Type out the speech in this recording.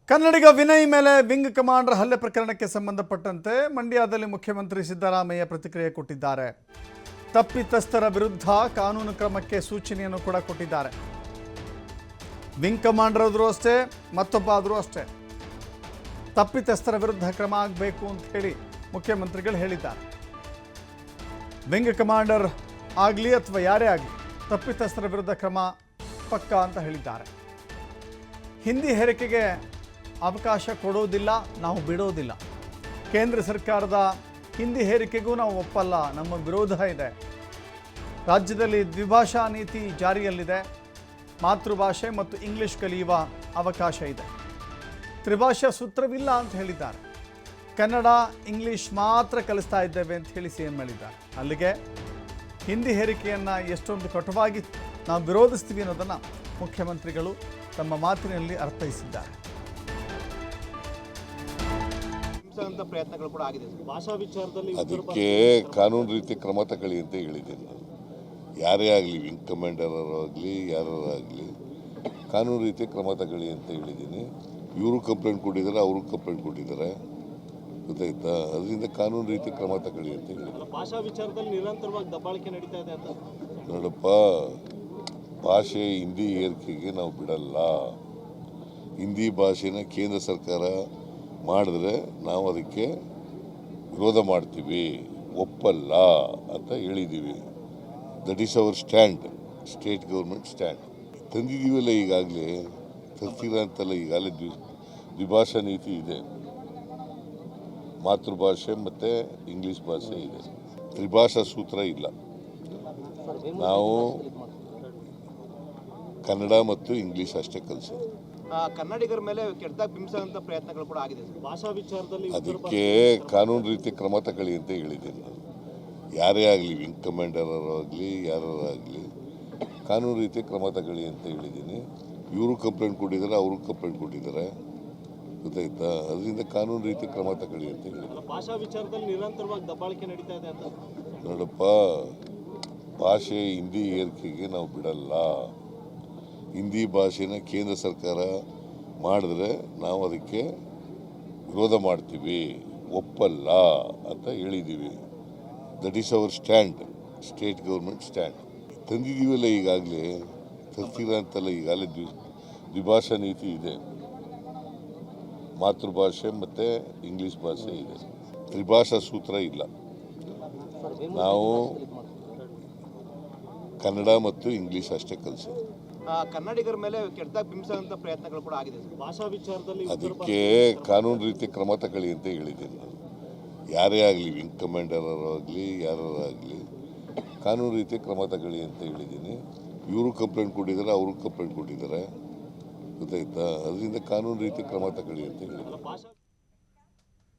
ಕನ್ನಡಿಗ ವಿನಯ್ ಮೇಲೆ wing commander ಹಲ್ಲೆ ಪ್ರಕರಣಕ್ಕೆ ಸಂಬಂಧಪಟ್ಟಂತೆ ಮಂಡ್ಯದಲ್ಲಿ ಮುಖ್ಯಮಂತ್ರಿ ಸಿದ್ದರಾಮಯ್ಯ ಪ್ರತಿಕ್ರಿಯೆ ಕೊಟ್ಟಿದ್ದಾರೆ. ತಪ್ಪಿತಸ್ಥರ ವಿರುದ್ಧ ಕಾನೂನು ಕ್ರಮಕ್ಕೆ ಸೂಚನೆಯನ್ನು ಕೂಡ ಕೊಟ್ಟಿದ್ದಾರೆ. ವಿಂಗ್ ಕಮಾಂಡರ್ ಆದರೂ ಅಷ್ಟೇ, ಮತ್ತೊಬ್ಬ ಆದರೂ ಅಷ್ಟೇ, ತಪ್ಪಿತಸ್ಥರ ವಿರುದ್ಧ ಕ್ರಮ ಆಗಬೇಕು ಅಂತ ಹೇಳಿ ಮುಖ್ಯಮಂತ್ರಿಗಳು ಹೇಳಿದ್ದಾರೆ. ವಿಂಗ್ ಕಮಾಂಡರ್ ಆಗಲಿ ಅಥವಾ ಯಾರೇ ಆಗಲಿ ತಪ್ಪಿತಸ್ಥರ ವಿರುದ್ಧ ಕ್ರಮ ಪಕ್ಕಾ ಅಂತ ಹೇಳಿದ್ದಾರೆ. ಹಿಂದಿ ಹೇರಿಕೆಗೆ ಅವಕಾಶ ಕೊಡೋದಿಲ್ಲ, ನಾವು ಬಿಡೋದಿಲ್ಲ. ಕೇಂದ್ರ ಸರ್ಕಾರದ ಹಿಂದಿ ಹೇರಿಕೆಗೂ ನಾವು ಒಪ್ಪಲ್ಲ, ನಮ್ಮ ವಿರೋಧ ಇದೆ. ರಾಜ್ಯದಲ್ಲಿ ದ್ವಿಭಾಷಾ ನೀತಿ ಜಾರಿಯಲ್ಲಿದೆ. ಮಾತೃಭಾಷೆ ಮತ್ತು ಇಂಗ್ಲಿಷ್ ಕಲಿಯುವ ಅವಕಾಶ ಇದೆ. ತ್ರಿಭಾಷಾ ಸೂತ್ರವಿಲ್ಲ ಅಂತ ಹೇಳಿದ್ದಾರೆ. ಕನ್ನಡ ಇಂಗ್ಲಿಷ್ ಮಾತ್ರ ಕಲಿಸ್ತಾ ಇದ್ದೇವೆ ಅಂತ ಹೇಳಿ ಸಿಎಂ ಹೇಳಿದ್ದಾರೆ. ಅಲ್ಲಿಗೆ ಹಿಂದಿ ಹೇರಿಕೆಯನ್ನು ಎಷ್ಟೊಂದು ಕಟುವಾಗಿ ನಾವು ವಿರೋಧಿಸ್ತೀವಿ ಅನ್ನೋದನ್ನು ಮುಖ್ಯಮಂತ್ರಿಗಳು ತಮ್ಮ ಮಾತಿನಲ್ಲಿ ಅರ್ಥೈಸಿದ್ದಾರೆ. ಪ್ರಯತ್ನಗಳು ಕೂಡ ಆಗಿದೆ. ಭಾಷಾ ವಿಚಾರದಲ್ಲಿ ಅದಕ್ಕೆ ಕಾನೂನು ರೀತಿ ಕ್ರಮ ತಗೊಳ್ಳಿ ಅಂತ ಹೇಳಿದ್ದೇನೆ ನಾನು. ಯಾರೇ ಆಗಲಿ, ವಿಂಗ್ ಕಮಾಂಡರ್ ಆಗಲಿ, ಯಾರಾಗಲಿ ಕಾನೂನು ರೀತಿ ಕ್ರಮ ತಗೊಳ್ಳಿ ಅಂತ ಹೇಳಿದ್ದೀನಿ. ಇವರು ಕಂಪ್ಲೇಂಟ್ ಕೊಟ್ಟಿದ್ದಾರೆ, ಅವರು ಕಂಪ್ಲೇಂಟ್ ಕೊಟ್ಟಿದ್ದಾರೆ, ಗೊತ್ತಾಯ್ತಾ? ಅದರಿಂದ ಕಾನೂನು ರೀತಿ ಕ್ರಮ ತಗೊಳ್ಳಿ ಅಂತ ಹೇಳಿದ್ದಾರೆ. ಭಾಷಾ ವಿಚಾರದಲ್ಲಿ ನಿರಂತರವಾಗಿ ದಬ್ಬಾಳಿಕೆ ನಡೀತಾ ಇದೆ ಅಂತ. ನೋಡಪ್ಪ, ಭಾಷೆ ಹಿಂದಿ ಏರಿಕೆಗೆ ನಾವು ಬಿಡಲ್ಲ. ಹಿಂದಿ ಭಾಷೆನ ಕೇಂದ್ರ ಸರ್ಕಾರ ಮಾಡಿದ್ರೆ ನಾವು ಅದಕ್ಕೆ ವಿರೋಧ ಮಾಡ್ತೀವಿ, ಒಪ್ಪಲ್ಲ ಅಂತ ಹೇಳಿದ್ದೀವಿ. That is our stand, state government stand. ತಂದಿದ್ದೀವಲ್ಲ, ಈಗಾಗಲೇ ತರ್ತೀರ ಅಂತಲ್ಲ, ಈಗಾಗಲೇ ದ್ವಿಭಾಷಾ ನೀತಿ ಇದೆ. ಮಾತೃಭಾಷೆ ಮತ್ತು ಇಂಗ್ಲೀಷ್ ಭಾಷೆ ಇದೆ. ತ್ರಿಭಾಷಾ ಸೂತ್ರ ಇಲ್ಲ. ನಾವು ಕನ್ನಡ ಮತ್ತು ಇಂಗ್ಲೀಷ್ ಅಷ್ಟೇ ಕಲಿಸೋದು. ಕನ್ನಡಿಗರ ಮೇಲೆ ಕೆಟ್ಟದಾಗಿ ಬಿಂಬಿಸುವಂತ ಪ್ರಯತ್ನಗಳು ಕೂಡ ಆಗಿದೆ. ಭಾಷಾ ವಿಚಾರದಲ್ಲಿ ಅದಕ್ಕೆ ಕಾನೂನು ರೀತಿ ಕ್ರಮ ತಗೊಳ್ಳಿ ಅಂತ ಹೇಳಿದ್ದೀನಿ ನಾನು. ಯಾರೇ ಆಗಲಿ, ವಿಂಗ್ ಕಮಾಂಡರ್ ಆಗಲಿ, ಯಾರಾಗಲಿ ಕಾನೂನು ರೀತಿ ಕ್ರಮ ತಗೊಳ್ಳಿ ಅಂತ ಹೇಳಿದ್ದೀನಿ. ಇವರು ಕಂಪ್ಲೇಂಟ್ ಕೊಟ್ಟಿದ್ದಾರೆ, ಅವರು ಕಂಪ್ಲೇಂಟ್ ಕೊಟ್ಟಿದ್ದಾರೆ, ಗೊತ್ತಾಯ್ತಾ? ಅದರಿಂದ ಕಾನೂನು ರೀತಿ ಕ್ರಮ ತಗೊಳ್ಳಿ ಅಂತ ಹೇಳಿದ್ದೀನಿ. ಭಾಷಾ ವಿಚಾರದಲ್ಲಿ ನಿರಂತರವಾಗಿ ದಬ್ಬಾಳಿಕೆ ನಡೀತಾ ಇದೆ ಅಂತ. ನೋಡಪ್ಪ, ಭಾಷೆ ಹಿಂದಿ ಏರಿಕೆಗೆ ನಾವು ಬಿಡಲ್ಲ. ಹಿಂದಿ ಭಾಷೆನ ಕೇಂದ್ರ ಸರ್ಕಾರ ಮಾಡಿದ್ರೆ ನಾವು ಅದಕ್ಕೆ ವಿರೋಧ ಮಾಡ್ತೀವಿ, ಒಪ್ಪಲ್ಲ ಅಂತ ಹೇಳಿದ್ದೀವಿ. That is our stand, state government stand. ತಂದಿದ್ದೀವಲ್ಲ, ಈಗಾಗಲೇ ತರ್ತೀರ ಅಂತಲ್ಲ, ಈಗಾಗಲೇ ದ್ವಿಭಾಷಾ ನೀತಿ ಇದೆ. ಮಾತೃಭಾಷೆ ಮತ್ತು ಇಂಗ್ಲೀಷ್ ಭಾಷೆ ಇದೆ. ತ್ರಿಭಾಷಾ ಸೂತ್ರ ಇಲ್ಲ. ನಾವು ಕನ್ನಡ ಮತ್ತು ಇಂಗ್ಲೀಷ್ ಅಷ್ಟೇ ಕಲಿಸೋದು. ಕನ್ನಡಿಗರ ಮೇಲೆ ಕೆಟ್ಟದಾಗಿ ಬಿಂಬಿಸುವಂತ ಪ್ರಯತ್ನಗಳು ಕೂಡ ಆಗಿದೆ. ಭಾಷಾ ವಿಚಾರದಲ್ಲಿ ಅದಕ್ಕೆ ಕಾನೂನು ರೀತಿ ಕ್ರಮ ತಗೊಳ್ಳಿ ಅಂತ ಹೇಳಿದ್ದೀನಿ ನಾನು. ಯಾರೇ ಆಗಲಿ, ವಿಂಗ್ ಕಮಾಂಡರ್ ಆಗಲಿ, ಯಾರಾಗಲಿ ಕಾನೂನು ರೀತಿ ಕ್ರಮ ತಗೊಳ್ಳಿ ಅಂತ ಹೇಳಿದ್ದೀನಿ. ಇವರು ಕಂಪ್ಲೇಂಟ್ ಕೊಟ್ಟಿದ್ದಾರೆ, ಅವರು ಕಂಪ್ಲೇಂಟ್ ಕೊಟ್ಟಿದ್ದಾರೆ, ಗೊತ್ತಾಯ್ತಾ? ಅದರಿಂದ ಕಾನೂನು ರೀತಿ ಕ್ರಮ ತಗೊಳ್ಳಿ ಅಂತ ಹೇಳಿದ್ದೀನಿ.